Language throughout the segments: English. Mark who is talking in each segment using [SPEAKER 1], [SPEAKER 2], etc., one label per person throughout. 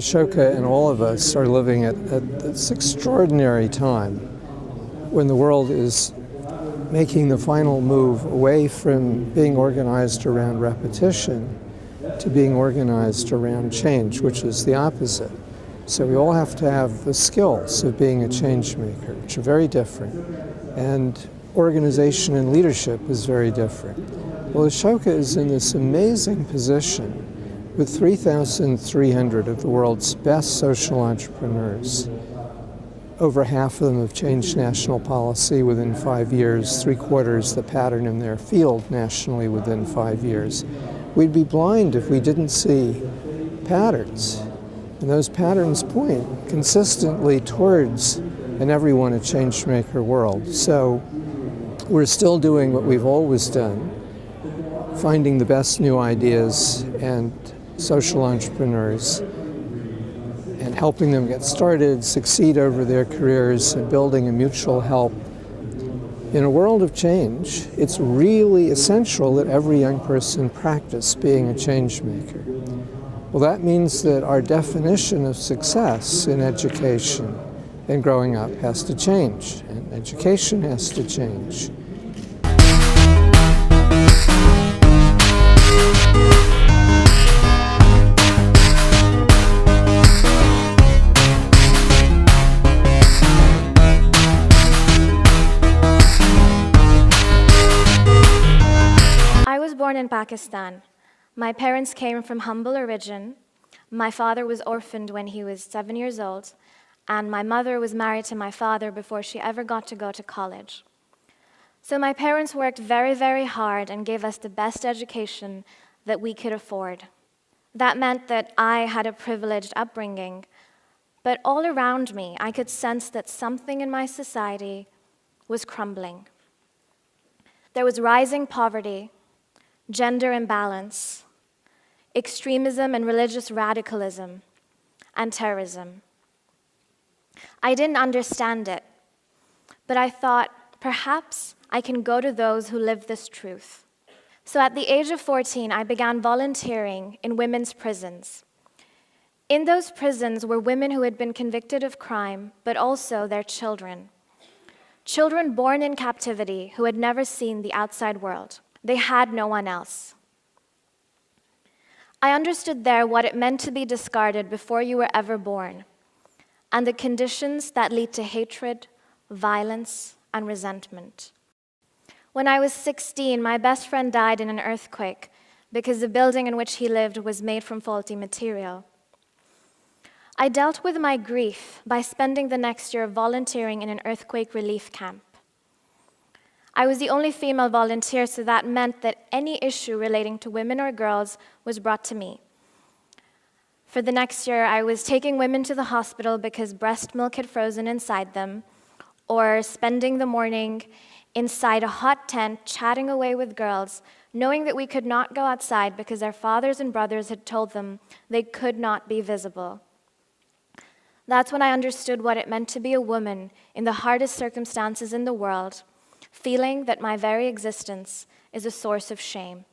[SPEAKER 1] Ashoka and all of us are living at this extraordinary time when the world is making the final move away from being organized around repetition to being organized around change, which is the opposite. So we all have to have the skills of being a change maker, which are very different. And organization and leadership is very different. Well, Ashoka is in this amazing position with 3,300 of the world's best social entrepreneurs. Over half of them have changed national policy within 5 years, 3/4 the pattern in their field nationally within 5 years. We'd be blind if we didn't see patterns. And those patterns point consistently towards an everyone a change maker world. So we're still doing what we've always done, finding the best new ideas and social entrepreneurs and helping them get started, succeed over their careers, and building a mutual help. In a world of change, it's really essential that every young person practice being a change maker. Well, that means that our definition of success in education and growing up has to change, and education has to change.
[SPEAKER 2] I was born in Pakistan. My parents came from humble origin. My father was orphaned when he was 7 years old, and my mother was married to my father before she ever got to go to college. So my parents worked very, very hard and gave us the best education that we could afford. That meant that I had a privileged upbringing, but all around me, I could sense that something in my society was crumbling. There was rising poverty, gender imbalance, extremism and religious radicalism, and terrorism. I didn't understand it, but I thought, perhaps I can go to those who live this truth. So at the age of 14, I began volunteering in women's prisons. In those prisons were women who had been convicted of crime, but also their children. Children born in captivity who had never seen the outside world. They had no one else. I understood there what it meant to be discarded before you were ever born, and the conditions that lead to hatred, violence, and resentment. When I was 16, my best friend died in an earthquake because the building in which he lived was made from faulty material. I dealt with my grief by spending the next year volunteering in an earthquake relief camp. I was the only female volunteer, so that meant that any issue relating to women or girls was brought to me. For the next year, I was taking women to the hospital because breast milk had frozen inside them, or spending the morning inside a hot tent chatting away with girls, knowing that we could not go outside because their fathers and brothers had told them they could not be visible. That's when I understood what it meant to be a woman in the hardest circumstances in the world, feeling that my very existence is a source of shame.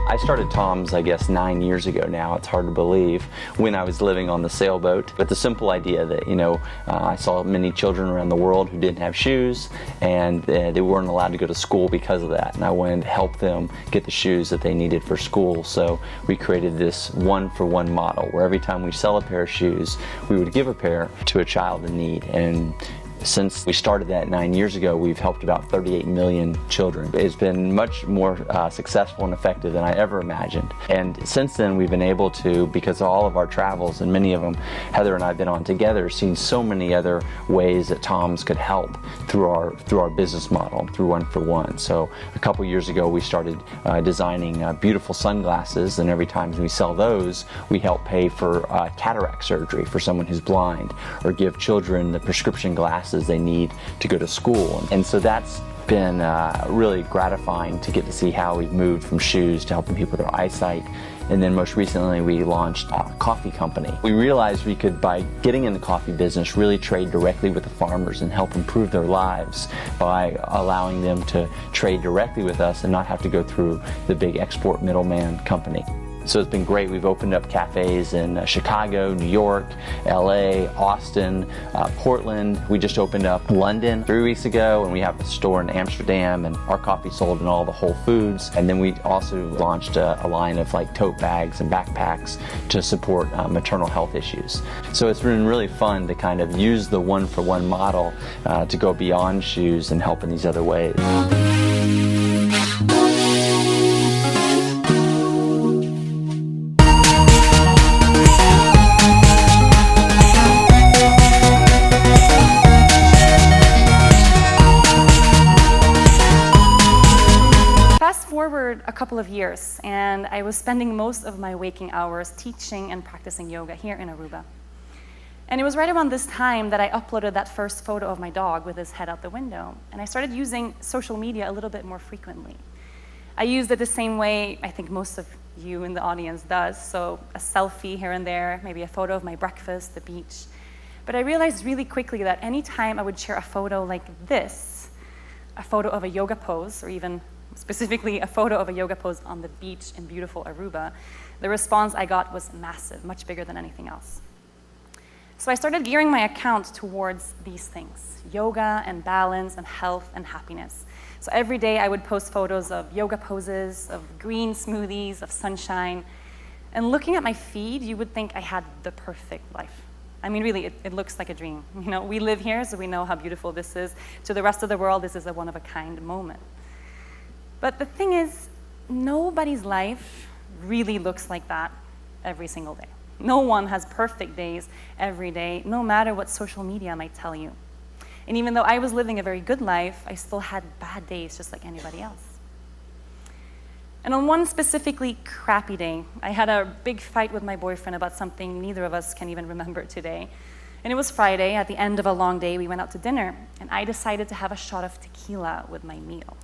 [SPEAKER 3] I started Tom's, I guess, 9 years ago now. It's hard to believe, when I was living on the sailboat. But the simple idea that, I saw many children around the world who didn't have shoes, and they weren't allowed to go to school because of that. And I wanted to help them get the shoes that they needed for school. So we created this one-for-one model, where every time we sell a pair of shoes, we would give a pair to a child in need. And since we started that 9 years ago, we've helped about 38 million children. It's been much more successful and effective than I ever imagined. And since then, we've been able to, because of all of our travels, and many of them Heather and I have been on together, seen so many other ways that Tom's could help through our business model, through One for One. So a couple years ago, we started designing beautiful sunglasses, and every time we sell those, we help pay for cataract surgery for someone who's blind, or give children the prescription glasses they need to go to school. And so that's been really gratifying to get to see how we've moved from shoes to helping people with their eyesight And then most recently we launched a coffee company. We realized we could, by getting in the coffee business, really trade directly with the farmers and help improve their lives by allowing them to trade directly with us and not have to go through the big export middleman company. So it's been great. We've opened up cafes in Chicago, New York, LA, Austin, Portland. We just opened up London 3 weeks ago, and we have a store in Amsterdam, and our coffee sold in all the Whole Foods. And then we also launched a line of like tote bags and backpacks to support maternal health issues. So it's been really fun to kind of use the one-for-one model to go beyond shoes and help in these other ways.
[SPEAKER 4] Forward a couple of years, and I was spending most of my waking hours teaching and practicing yoga here in Aruba. And it was right around this time that I uploaded that first photo of my dog with his head out the window, and I started using social media a little bit more frequently. I used it the same way I think most of you in the audience does, so a selfie here and there, maybe a photo of my breakfast, the beach. But I realized really quickly that anytime I would share a photo like this, a photo of a yoga pose, or even specifically a photo of a yoga pose on the beach in beautiful Aruba, the response I got was massive, much bigger than anything else. So I started gearing my account towards these things: yoga and balance and health and happiness. So every day I would post photos of yoga poses, of green smoothies, of sunshine. And looking at my feed, you would think I had the perfect life. I mean, really, it looks like a dream. You know, we live here, so we know how beautiful this is. To the rest of the world, this is a one-of-a-kind moment. But the thing is, nobody's life really looks like that every single day. No one has perfect days every day, no matter what social media might tell you. And even though I was living a very good life, I still had bad days just like anybody else. And on one specifically crappy day, I had a big fight with my boyfriend about something neither of us can even remember today. And it was Friday. At the end of a long day, we went out to dinner, and I decided to have a shot of tequila with my meal.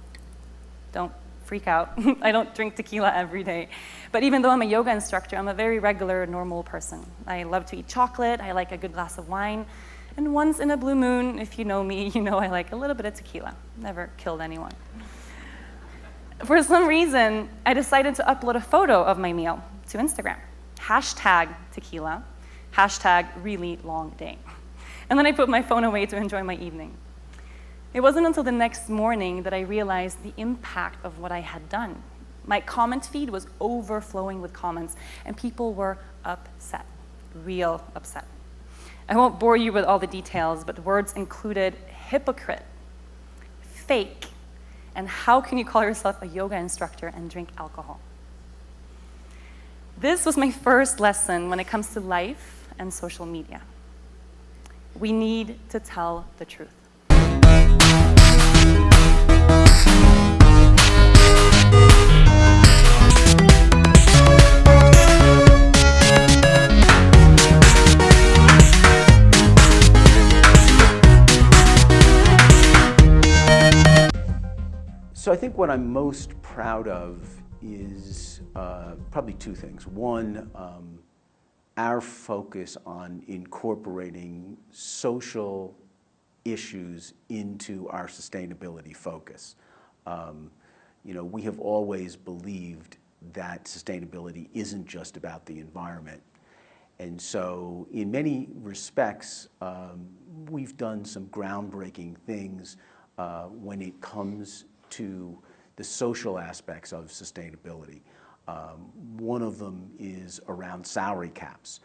[SPEAKER 4] Don't freak out. I don't drink tequila every day. But even though I'm a yoga instructor, I'm a very regular, normal person. I love to eat chocolate. I like a good glass of wine. And once in a blue moon, if you know me, you know I like a little bit of tequila. Never killed anyone. For some reason, I decided to upload a photo of my meal to Instagram. #tequila, #really long day. And then I put my phone away to enjoy my evening. It wasn't until the next morning that I realized the impact of what I had done. My comment feed was overflowing with comments, and people were upset, real upset. I won't bore you with all the details, but words included hypocrite, fake, and how can you call yourself a yoga instructor and drink alcohol? This was my first lesson when it comes to life and social media. We need to tell the truth.
[SPEAKER 5] So I think what I'm most proud of is probably two things. One, our focus on incorporating social issues into our sustainability focus. You know, we have always believed that sustainability isn't just about the environment. And so in many respects, we've done some groundbreaking things when it comes to the social aspects of sustainability. One of them is around salary caps.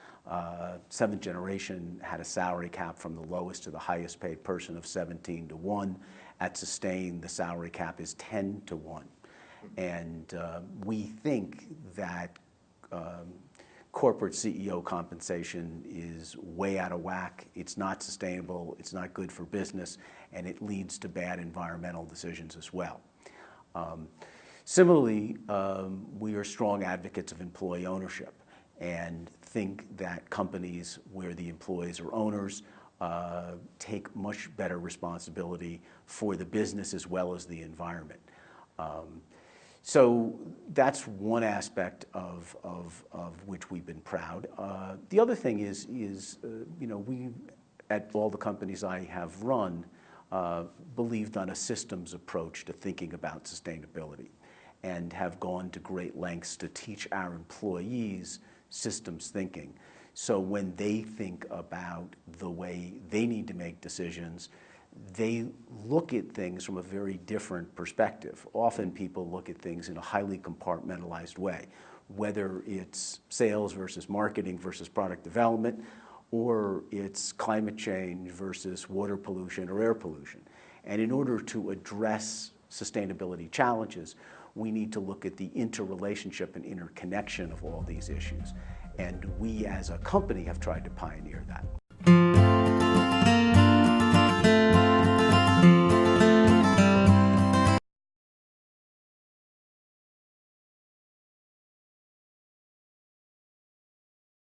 [SPEAKER 5] Seventh Generation had a salary cap from the lowest to the highest paid person of 17 to 1. At Sustain, the salary cap is 10 to 1. And we think that corporate CEO compensation is way out of whack. It's not sustainable, it's not good for business, and it leads to bad environmental decisions as well. Similarly, we are strong advocates of employee ownership and think that companies where the employees are owners take much better responsibility for the business as well as the environment. So that's one aspect of which we've been proud. The other thing is we, at all the companies I have run, believed on a systems approach to thinking about sustainability and have gone to great lengths to teach our employees systems thinking. So when they think about the way they need to make decisions, they look at things from a very different perspective. Often people look at things in a highly compartmentalized way, whether it's sales versus marketing versus product development, or it's climate change versus water pollution or air pollution. And in order to address sustainability challenges, we need to look at the interrelationship and interconnection of all these issues. And we as a company have tried to pioneer that.